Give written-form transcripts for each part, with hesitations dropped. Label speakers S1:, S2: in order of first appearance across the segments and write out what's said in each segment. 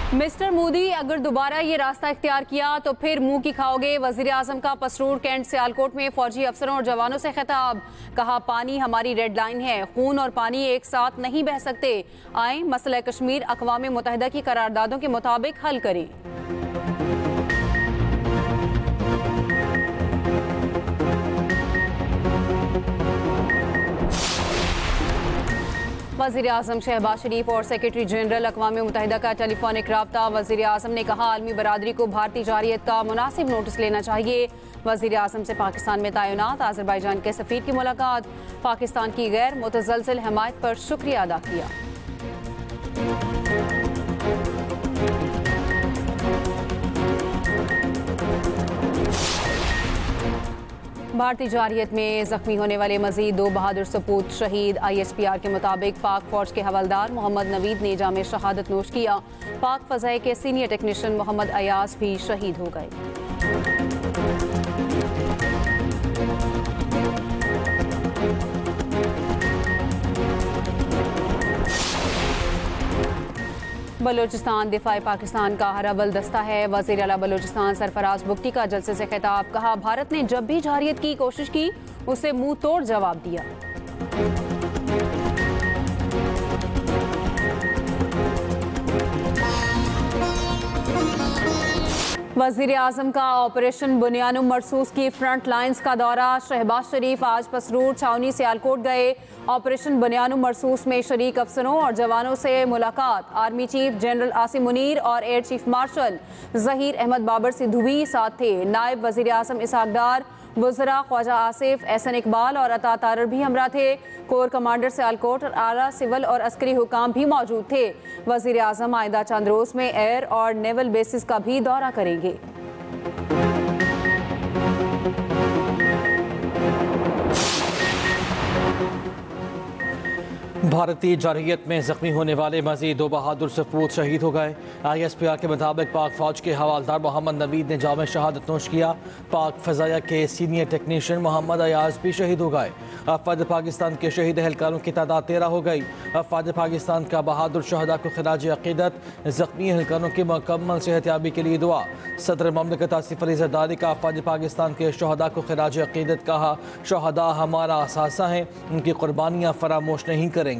S1: Mister Modi, अगर दोबारा ये रास्ता इख्तियार किया तो फिर मुंह की खाओगे। वजीर आजम का पसरूर कैंट सियालकोट में फौजी अफसरों और जवानों से खिताब। कहा, पानी हमारी रेड लाइन है, खून और पानी एक साथ नहीं बह सकते। आए मसला कश्मीर अक़वाम मुत्तहिदा की करारदादों के मुताबिक हल करें। वज़ीर आज़म शहबाज शरीफ और सेक्रेटरी जनरल अक़वाम मुत्तहिदा का टेलीफोनिक राब्ता। वज़ीर आज़म ने कहा, आलमी बरादरी को भारतीय जारियत का मुनासिब नोटिस लेना चाहिए। वज़ीर आज़म से पाकिस्तान में तैनात आज़रबाईजान के सफ़ीर की मुलाकात। पाकिस्तान की गैर मुतज़लज़ल हमायत पर शुक्रिया अदा किया। भारतीय जारियत में जख्मी होने वाले मजीद 2 बहादुर सपूत शहीद। ISPR के मुताबिक पाक फौज के हवलदार मोहम्मद नवीद ने जाम शहादत नोश किया। पाक फ़ज़ाए के सीनियर टेक्नीशियन मोहम्मद अयाज भी शहीद हो गए। बलोचिस्तान दिफाए पाकिस्तान का हराबल दस्ता है। वज़ीर आला बलोचिस्तान सरफराज बुगटी का जलसे से खिताब। कहा, भारत ने जब भी जारियत की कोशिश की उसे मुंह तोड़ जवाब दिया। वज़ीर आज़म का ऑपरेशन बुनियानुम मरसूस की फ्रंट लाइन्स का दौरा। शहबाज शरीफ आज पसरूर, छावनी, सियालकोट गए। ऑपरेशन बुनियानुम मरसूस में शरीक अफसरों और जवानों से मुलाकात। Army chief general Asim Munir और air chief marshal Zaheer Ahmed Babar Sidhu भी साथ थे। नायब वज़ीर आज़म इसहाक डार, वज़रा ख्वाजा आसिफ, एहसन इकबाल और अता तारर भी हमरा थे। कोर कमांडर सियालकोट और आला सिविल और अस्करी हुकाम भी मौजूद थे। वज़ीर आज़म आइंदा चंद रोज़ में एयर और नेवल बेसिस का भी दौरा करेंगे।
S2: भारतीय जारहियत में जख्मी होने वाले मजीद 2 बहादुर सपूत शहीद हो गए। ISPR के मुताबिक पाक फौज के हवालदार मोहम्मद नवीद ने जाम शहादत नोश किया। पाक फ़ज़ाया के सीनियर टेक्नीशियन मोहम्मद अयाज भी शहीद हो गए। अफ़वाद पाकिस्तान के शहीद एहलकारों की तादाद 13 हो गई। अफ़वाद पाकिस्तान का बहादुर शहदा को खिराज अक़ीदत। जख्मी एहलकारों की मुकम्मल सेहतयाबी के लिए दुआ। सदर ममलिकत आसिफ अली ज़रदारी का अफ़वाद पाकिस्तान के शहदा को खिराज अक़ीदत। कहा, शहदा हमारा असासा हैं, उनकी कुर्बानियाँ फरामोश नहीं करेंगे।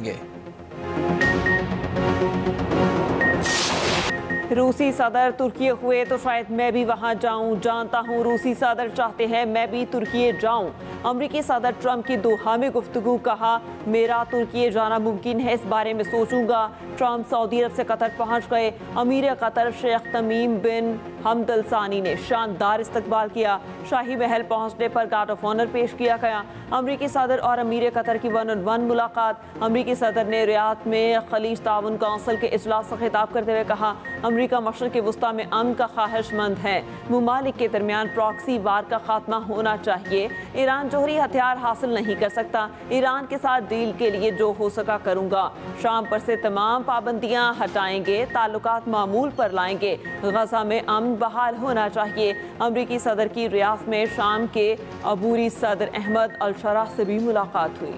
S3: रूसी सदर तुर्की हुए तो शायद मैं भी वहां जाऊं। जानता हूं रूसी सदर चाहते हैं मैं भी तुर्की जाऊं। अमरीकी सदर ट्रंप की दोहा में गुफ्तगू। कहा, मेरा तुर्की जाना मुमकिन है, इस बारे में सोचूंगा। ट्रंप सऊदी अरब से कतर पहुंच गए। अमीर कतर शेख तमीम बिन हमद अल सानी ने शानदार इस्तकबाल किया। शाही महल पहुंचने पर गार्ड ऑफ ऑनर पेश किया गया। अमरीकी सदर और अमीर कतर की 1-on-1 मुलाकात। अमरीकी सदर ने रियाद में खलीज ताउन कौंसिल के इजलास से खिताब करते हुए कहा, अमरीका मशरक़ वस्ता में अमन का ख्वाहिशमंद है। मुमालिक के दरमियान प्रॉक्सी वार का खात्मा होना चाहिए। ईरान जोहरी हथियार हासिल नहीं कर सकता। ईरान के साथ डील के लिए जो हो सका करूंगा। शाम पर से तमाम पाबंदियां हटाएंगे, ताल्लुकात मामूल पर लाएंगे। गजा में अमन बहाल होना चाहिए। अमरीकी सदर की रियाद में शाम के अबूरी सदर अहमद अल शरा से भी मुलाकात हुई।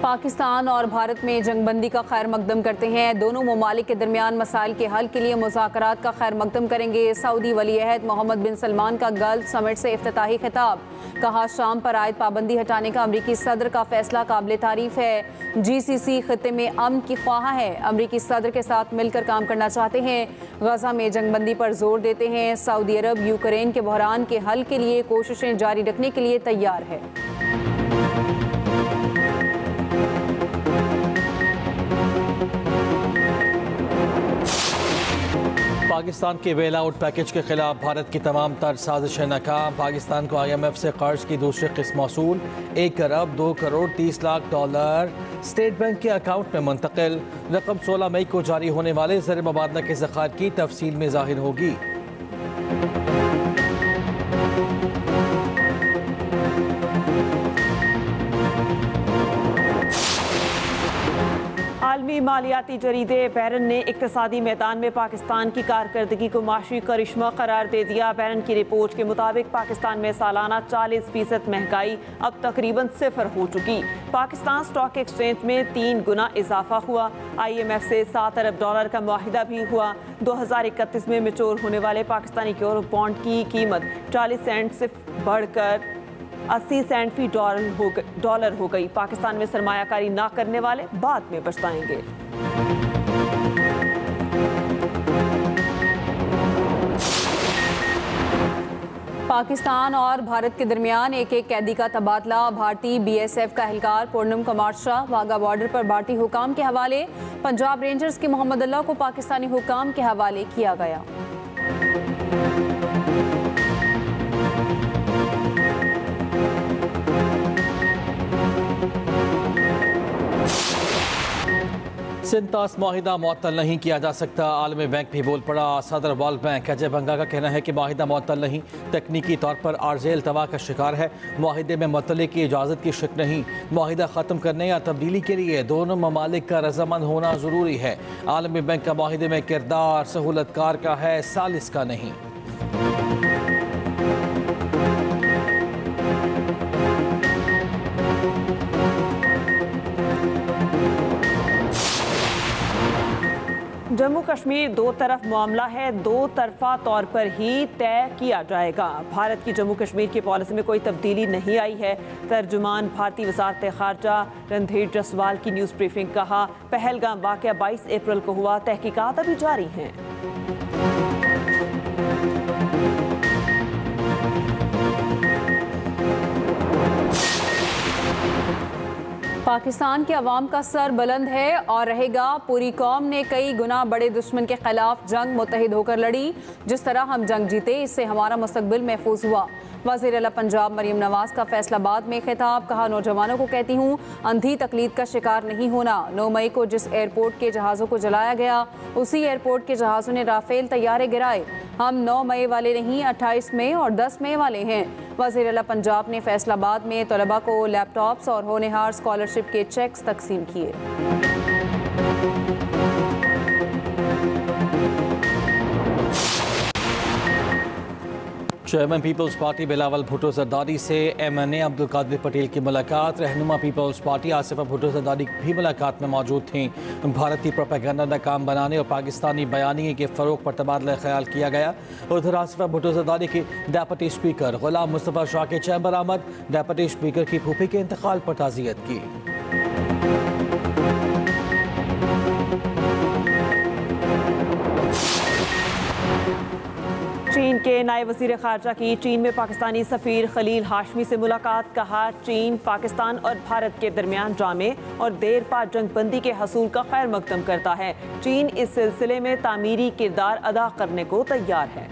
S1: पाकिस्तान और भारत में जंगबंदी का खैर मकदम करते हैं। दोनों ममालिक के दरमियान मसाइल के हल के लिए मुज़ाकरात का खैर मकदम करेंगे। सऊदी वली अहद मोहम्मद बिन सलमान का गल्फ समिट से इफ्तिताही खिताब। कहा, शाम पर आयद पाबंदी हटाने का अमरीकी सदर का फैसला काबिल तारीफ है। GCC खित्ते में अमन की ख्वाह है। अमरीकी सदर के साथ मिलकर काम करना चाहते हैं। गजा में जंगबंदी पर जोर देते हैं। सऊदी अरब यूक्रेन के बहरान के हल के लिए कोशिशें जारी रखने के लिए तैयार है।
S2: पाकिस्तान के बेल आउट पैकेज के खिलाफ भारत की तमाम तर साजिशें नाकाम। पाकिस्तान को IMF से कर्ज की दूसरी किस्त मौसूल। 1 अरब 2 crore 30 lakh dollar state bank के अकाउंट में मुंतकिल। रकम 16 मई को जारी होने वाले ज़र मुबादला के ज़खायर की तफसील में ज़ाहिर होगी।
S3: आलमी मालियाती जरीदे बैरन ने इक्तिसादी मैदान में पाकिस्तान की कारकर्दगी को माशी करिश्मा करार दे दिया। बैरन की रिपोर्ट के मुताबिक पाकिस्तान में सालाना 40% महंगाई अब तकरीबन सिफर हो चुकी। पाकिस्तान स्टॉक एक्सचेंज में 3 गुना इजाफा हुआ। IMF से $7 अरब का मुआहिदा भी हुआ। 2031 में मैच्योर होने वाले पाकिस्तानी यूरो बॉन्ड की कीमत 40 सेंट से बढ़कर 80 सेंट फी डॉलर हो गई। पाकिस्तान में सरमायाकारी ना करने वाले बाद में पछताएंगे।
S1: पाकिस्तान और भारत के दरमियान एक कैदी का तबादला। भारतीय BSF का एहलकार पूर्णम कुमार शाह वाघा बॉर्डर पर भारतीय हुकाम के हवाले। पंजाब रेंजर्स के मोहम्मद अल्लाह को पाकिस्तानी हुकाम के हवाले किया गया।
S2: सिंतास माहिदा मुअत्तल नहीं किया जा सकता, आलमी बैंक भी बोल पड़ा। सदर वर्ल्ड बैंक अजय बंगा का कहना है कि माहिदा मुअत्तल नहीं, तकनीकी तौर पर आर्ज़े अल्तवा का शिकार है। माहिदे में मुअत्तली की इजाज़त की शक नहीं। माहिदा ख़त्म करने या तब्दीली के लिए दोनों ममालिक का रजामंद होना ज़रूरी है। आलमी बैंक का माहिदे में किरदार सहूलतकार का है, सालिस का नहीं।
S3: जम्मू कश्मीर दो तरफ मामला है, दो तरफा तौर पर ही तय किया जाएगा। भारत की जम्मू कश्मीर की पॉलिसी में कोई तब्दीली नहीं आई है। तर्जुमान भारतीय वज़ारत ख़ारजा रणधीर जसवाल की न्यूज़ ब्रीफिंग। कहा, पहलगाम वाक़या 22 अप्रैल को हुआ, तहकीकात अभी जारी हैं।
S1: पाकिस्तान के अवाम का सर बुलंद है और रहेगा। पूरी कौम ने कई गुना बड़े दुश्मन के खिलाफ जंग मुत्तहिद होकर लड़ी। जिस तरह हम जंग जीते, इससे हमारा मुस्तकबिल महफूज हुआ। वज़ीर आला पंजाब मरीम नवाज का फैसलाबाद में खिताब। कहा, नौजवानों को कहती हूँ, अंधी तकलीद का शिकार नहीं होना। 9 मई को जिस एयरपोर्ट के जहाज़ों को जलाया गया, उसी एयरपोर्ट के जहाज़ों ने राफेल तैयारे गिराए। हम 9 मई वाले नहीं, 28 मई और 10 मई वाले हैं। वज़ीर आला पंजाब ने फैसलाबाद में तलबा को लैपटॉप्स और होनहार स्कॉलरशिप के चेक्स तकसीम किए।
S2: Chairman Peoples Party Bilawal Bhutto Zardari से MNA अब्दुल कादिर पटेल की मुलाकात। रहनुमा पीपल्स पार्टी आसिफा भुट्टो जरदारी भी मुलाकात में मौजूद थीं। भारतीय प्रोपेगेंडा नाकाम बनाने और पाकिस्तानी बयानिए के फ़रोग पर तबादला ख्याल किया गया। उधर आसिफा भुट्टो जरदारी के डेप्यूटी स्पीकर गुलाम मुस्तफ़ा शाह के चैम्बर आमद। डेप्यूटी स्पीकर की फूफी के इंतकाल पर ताज़ियत की।
S3: चीन के नायब वज़ीर ख़ारजा की चीन में पाकिस्तानी सफ़ीर खलील हाशमी से मुलाकात। कहा, चीन पाकिस्तान और भारत के दरमियान ड्रामे और देर पा जंगबंदी के हसूल का खैर मकदम करता है। चीन इस सिलसिले में तामीरी किरदार अदा करने को तैयार है।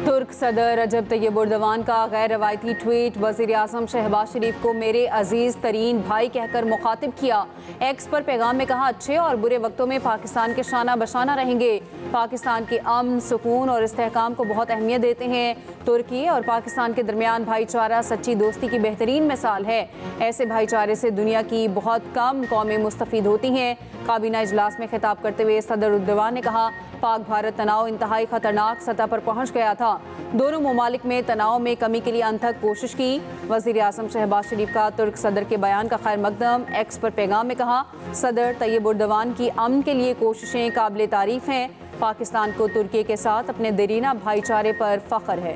S1: तुर्क सदर रजब तैयब एर्दोगान का गैर रवायती ट्वीट। वज़ीर आज़म शहबाज शरीफ को मेरे अजीज़ तरीन भाई कहकर मुखातिब किया। एक्स पर पैगाम में कहा, अच्छे और बुरे वक्तों में पाकिस्तान के शाना बशाना रहेंगे। पाकिस्तान के अमन, सुकून और इस्तेहकाम को बहुत अहमियत देते हैं। तुर्की और पाकिस्तान के दरमियान भाईचारा सच्ची दोस्ती की बेहतरीन मिसाल है। ऐसे भाईचारे से दुनिया की बहुत कम कौमें मुस्तफ़ीद होती हैं। काबीना इजलास में खिताब करते हुए सदर एर्दोगान ने कहा, पाक भारत तनाव इंतहाई खतरनाक सतह पर पहुँच गया था। दोनों ममालिक में तनाव में कमी के लिए अनथक कोशिश की। वज़ीर आज़म शहबाज शरीफ का तुर्क सदर के बयान का खैर मकदम। एक्स पर पैगाम में कहा, सदर तैयब एर्दोगान की अमन के लिए कोशिशें काबिल तारीफ़ हैं। पाकिस्तान को तुर्की के साथ अपने देरीना भाईचारे पर फ़ख्र है।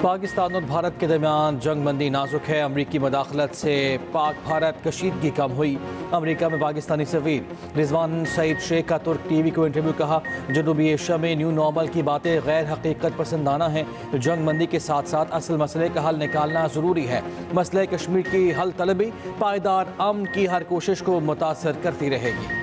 S2: पाकिस्तान और भारत के दरमियान जंग बंदी नाजुक है। अमरीकी मदाखलत से पाक भारत कशीदगी कम हुई। अमरीका में पाकिस्तानी सफ़ीर रिजवान सईद शेख का तुर्क TV को इंटरव्यू। कहा, जनूबी एशिया में न्यू नॉर्मल की बातें गैर हकीकत पसंदाना हैं। जंग बंदी के साथ साथ असल मसले का हल निकालना ज़रूरी है। मसले कश्मीर की हल तलबी पायदार अमन की हर कोशिश को मुतासर करती रहेगी।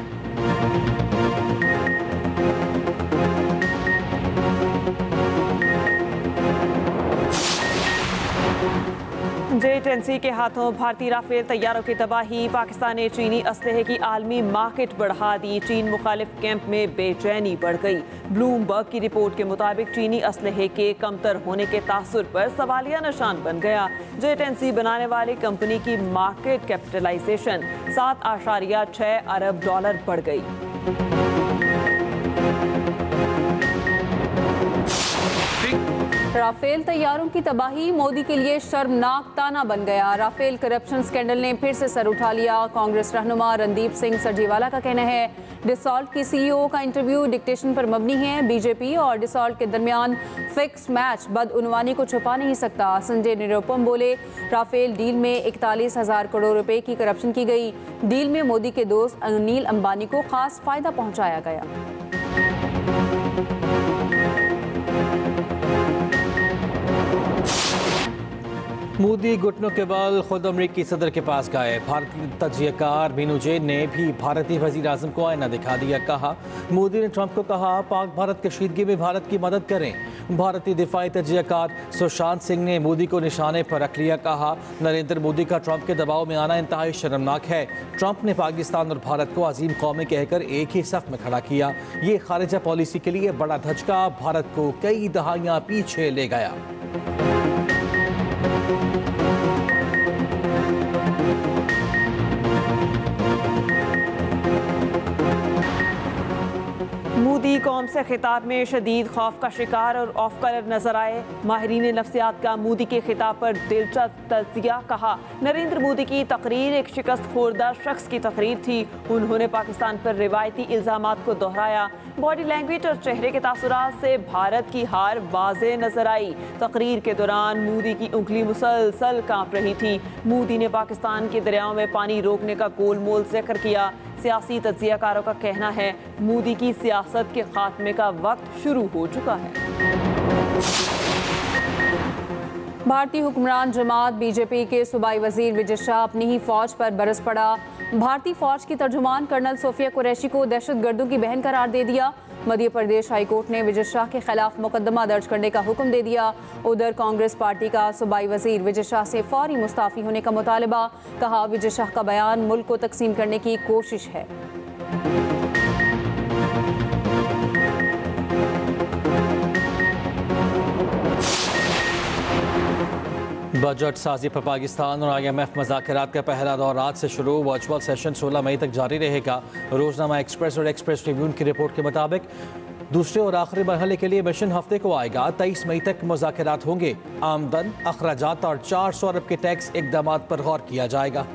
S3: J-10C के हाथों भारतीय राफेल तैयारों की तबाही। पाकिस्तान ने चीनी असलहे की आलमी मार्केट बढ़ा दी। चीन मुखालिफ कैंप में बेचैनी बढ़ गई। ब्लूमबर्ग की रिपोर्ट के मुताबिक चीनी असलहे के कमतर होने के तासुर पर सवालिया निशान बन गया। J-10C बनाने वाली कंपनी की मार्केट कैपिटलाइजेशन 7.6 अरब डॉलर बढ़ गई।
S1: राफेल तैयारों की तबाही मोदी के लिए शर्मनाक ताना बन गया। राफेल करप्शन स्कैंडल ने फिर से सर उठा लिया। कांग्रेस रहनुमा रणदीप सिंह सरजीवाला का कहना है डिसॉल्ट की सीईओ का इंटरव्यू डिक्टेशन पर मबनी है। बीजेपी और डिसॉल्ट के दरमियान फिक्स मैच बदउनवानी को छुपा नहीं सकता। संजय निरुपम बोले राफेल डील में 41,000 करोड़ रुपए की करप्शन की गई। डील में मोदी के दोस्त अनिल अंबानी को खास फायदा पहुंचाया गया।
S2: मोदी घुटनों के बल खुद अमरीकी सदर के पास गए। भारतीय तजियाकार मीनू जैन ने भी भारतीय वजीर आजम को आईना दिखा दिया। कहा मोदी ने ट्रंप को कहा पाक भारत कशीदगी में भारत की मदद करें। भारतीय दिफाई तजियाकार सुशांत सिंह ने मोदी को निशाने पर रख लिया। कहा नरेंद्र मोदी का ट्रंप के दबाव में आना इंतहाई शर्मनाक है। ट्रंप ने पाकिस्तान और भारत को अजीम कौमें कहकर एक ही सफ में खड़ा किया। ये खारिजा पॉलिसी के लिए बड़ा धचका भारत को कई दहाइयां पीछे ले गया।
S3: मोदी कौम से खिताब में शदीद खौफ का शिकार और ऑफ कलर नजर आए। माहिरीन नफ्सियात का मोदी के खिताब पर दिलचस्प तजिया। कहा नरेंद्र मोदी की तकरीर एक शिकस्त खोरदा शख्स की तकरीर थी। उन्होंने पाकिस्तान पर रिवायती इल्जामात को दोहराया। बॉडी लैंग्वेज और चेहरे के तासुरात से भारत की हार वाज़े नजर आई। तकरीर के दौरान मोदी की उंगली मुसलसल कांप रही थी। मोदी ने पाकिस्तान के दरियाओं में पानी रोकने का गोलमोल जिक्र किया। सियासी तज्जियाकारों का कहना है मोदी की सियासत के खात्मे का वक्त शुरू हो चुका है।
S1: भारतीय हुक्मरान जमात बीजेपी के सूबाई वजीर विजय शाह अपनी ही फौज पर बरस पड़ा। भारतीय फौज की तर्जुमान कर्नल सोफिया कुरैशी को दहशतगर्दों की बहन करार दे दिया। मध्य प्रदेश हाईकोर्ट ने विजय शाह के खिलाफ मुकदमा दर्ज करने का हुक्म दे दिया। उधर कांग्रेस पार्टी का सूबाई वजीर विजय शाह से फौरी मुस्ताफी होने का मुतालबा। कहा विजय शाह का बयान मुल्क को तकसीम करने की कोशिश है।
S2: बजट साजी पर पाकिस्तान और IMF मुज़ाकरात का पहला दौर आज से शुरू। वर्चुअल सेशन 16 मई तक जारी रहेगा। रोजनामा एक्सप्रेस और एक्सप्रेस ट्रिब्यून की रिपोर्ट के मुताबिक दूसरे और आखिरी मरहले के लिए मिशन हफ्ते को आएगा। 23 मई तक मुज़ाकरात होंगे। आमदन, अखराजात और 400 अरब के टैक्स इक़दाम पर गौर किया जाएगा।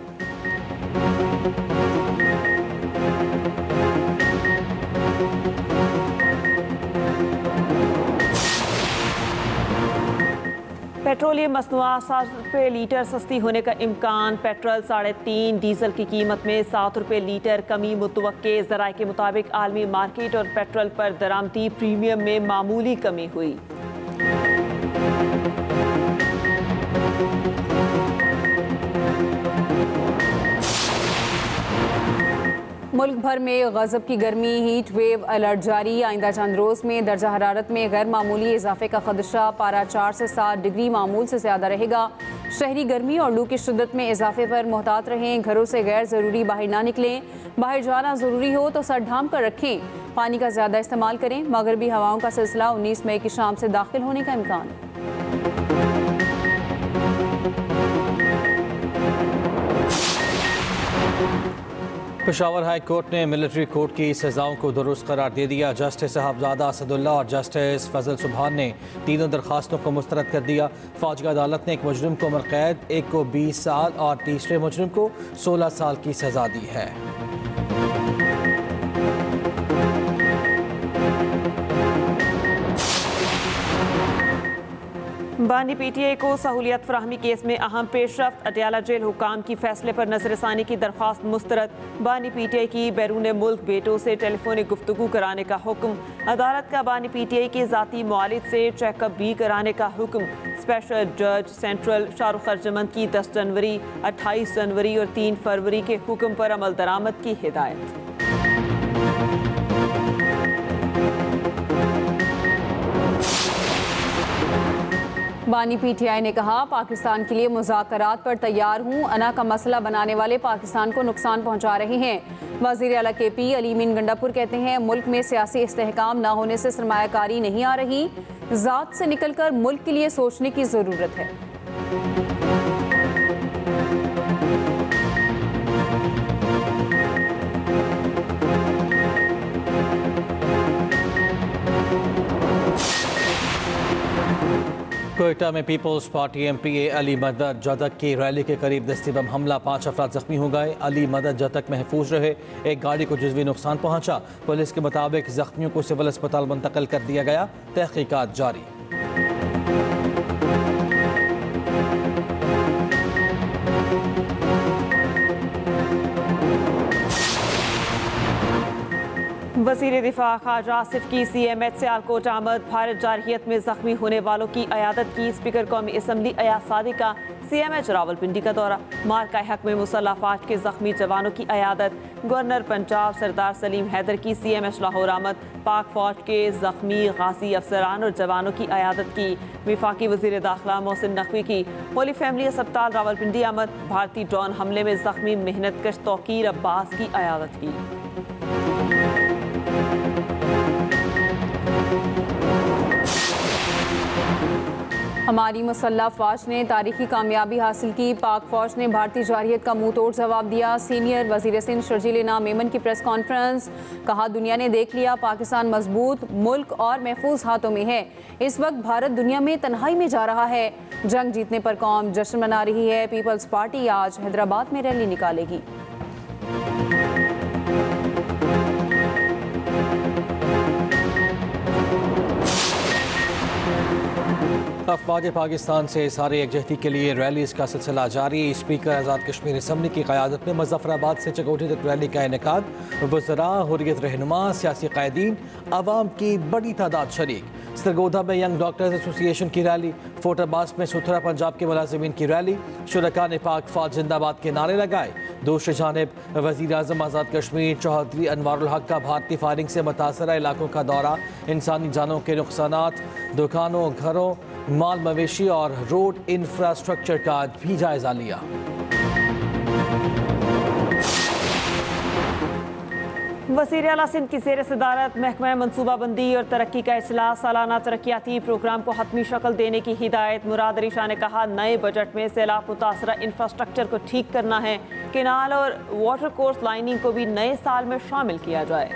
S3: पेट्रोलियम मसनूआत 7 रुपये लीटर सस्ती होने का इम्कान। पेट्रोल 3.5, डीजल की कीमत में 7 रुपये लीटर कमी मुतवक्के। ज़राए के मुताबिक आलमी मार्केट और पेट्रोल पर दरामदी प्रीमियम में मामूली कमी हुई।
S1: मुल्क भर में गजब की गर्मी, हीट वेव अलर्ट जारी। आइंदा चंद रोज़ में दर्जा हरारत में गैर मामूली इजाफे का खदशा। पारा 4 से 7 डिग्री मामूल से ज़्यादा रहेगा। शहरी गर्मी और लू की शिद्दत में इजाफे पर मोहतात रहें। घरों से गैर ज़रूरी बाहर ना निकलें। बाहर जाना ज़रूरी हो तो सर ढांप कर रखें। पानी का ज़्यादा इस्तेमाल करें। मगरबी हवाओं का सिलसिला 19 मई की शाम से दाखिल होने का इम्कान।
S2: पेशावर हाई कोर्ट ने मिलिट्री कोर्ट की सज़ाओं को दुरुस्त करार दे दिया। जस्टिस साहबजादा असदुल्ला और जस्टिस फजल सुबहान ने तीनों दरखास्तों को मुस्तरद कर दिया। फौजी अदालत ने एक मुजरिम को उम्र कैद, एक को 20 साल और तीसरे मुजरिम को 16 साल की सज़ा दी है।
S3: बानी PTI को सहूलियत फराहमी केस में अहम पेशरफ्त। अटियाला जेल हुकाम की फैसले पर नजरसानी की दरख्वास्त मुस्तरद। बानी PTI की बैरून मुल्क बेटों से टेलीफोनिक गुफ्तगू कराने का हुक्म। अदालत का बानी PTI के ज़ाती मुआलिद से चेकअप भी कराने का हुक्म। स्पेशल जज सेंट्रल शाहरुख अर्जमंद की 10 जनवरी, 28 जनवरी और 3 फरवरी के हुक्म पर अमल दरामद की हिदायत।
S1: बानी पीटीआई ने कहा, पाकिस्तान के लिए मुज़ाकरात पर तैयार हूँ। अना का मसला बनाने वाले पाकिस्तान को नुकसान पहुँचा रहे हैं। वज़ीर आला KP अली मीन गंडापुर कहते हैं, मुल्क में सियासी इस्तेहकाम न होने से सरमायाकारी नहीं आ रही, ज़ात से निकलकर मुल्क के लिए सोचने की ज़रूरत है।
S2: कोयटा में पीपल्स पार्टी MPA अली मदद जदक की रैली के करीब दस्ती बम हमला, 5 अफराद जख्मी हो गए। अली मदद जदक महफूज रहे, एक गाड़ी को जुज़वी नुकसान पहुंचा। पुलिस के मुताबिक जख्मियों को सिविल अस्पताल मुंतकिल कर दिया गया, तहकीकात जारी।
S3: वज़ीर दिफा ख्वाजा आसिफ की CMH सियालकोट आमद। भारत जारहियत में जख्मी होने वालों की अयादत की। स्पीकर कौमी असम्बली अयाज सादिका CMH रावलपिंडी का दौरा। मार्का हक में मुसल्लह फौज के जख्मी जवानों की अयादत। गवर्नर पंजाब सरदार सलीम हैदर की CMH लाहौर आमद। पाक फौज के जख्मी गाजी अफसरान और जवानों की अयादत की। विफाकी वज़ीर दाखिला मोहसिन नकवी की होली फैमिली अस्पताल रावलपिंडी आमद। भारतीय ड्रोन हमले में जख्मी मेहनत कश तौकीर अब्बास की अयादत की।
S1: हमारी मुसल्लह फौज ने तारीखी कामयाबी हासिल की। पाक फौज ने भारतीय जारहियत का मुंह तोड़ जवाब दिया। सीनियर वज़ीर सिंध शर्जील इनाम मेमन की प्रेस कॉन्फ्रेंस। कहा, दुनिया ने देख लिया, पाकिस्तान मजबूत मुल्क और महफूज हाथों में है। इस वक्त भारत दुनिया में तन्हाई में जा रहा है। जंग जीतने पर कौम जश्न मना रही है। पीपल्स पार्टी आज हैदराबाद में रैली निकालेगी।
S2: अफवाज पाकिस्तान से सारे यकजहती के लिए रैलीज़ का सिलसिला जारी। स्पीकर आज़ाद कश्मीर असम्बली की क़यादत में मुज़फ़्फ़राबाद से चकोटी तक रैली का इनेकाद। वज़रा, हुर्रियत रहनुमा, सियासी क़ायदीन, अवाम की बड़ी तादाद शरीक। सरगोधा में यंग डॉक्टर्स एसोसिएशन की रैली। फोर्टाबास में सुथरा पंजाब के मुलाजिमीन की रैली। शुरका ने पाक फौज जिंदाबाद के नारे लगाए। दूसरी जानिब वज़ीर आज़म आज़ाद कश्मीर चौधरी अनवारुल हक का भारतीय फायरिंग से मुतासरा इलाकों का दौरा। इंसानी जानों के नुकसानात, दुकानों, घरों, माल मवेशी और रोड इंफ्रास्ट्रक्चर का भी जायजा लिया।
S3: वज़ीर आला सिंध की ज़ेर सदारत महकमा मनसूबाबंदी और तरक्की का इजलास। सालाना तरक्याती प्रोग्राम को हतमी शक्ल देने की हिदायत। मुराद अली शाह ने कहा, नए बजट में सैलाब मुतासरा इंफ्रास्ट्रक्चर को ठीक करना है। केनाल और वाटर कोर्स लाइनिंग को भी नए साल में शामिल किया जाए।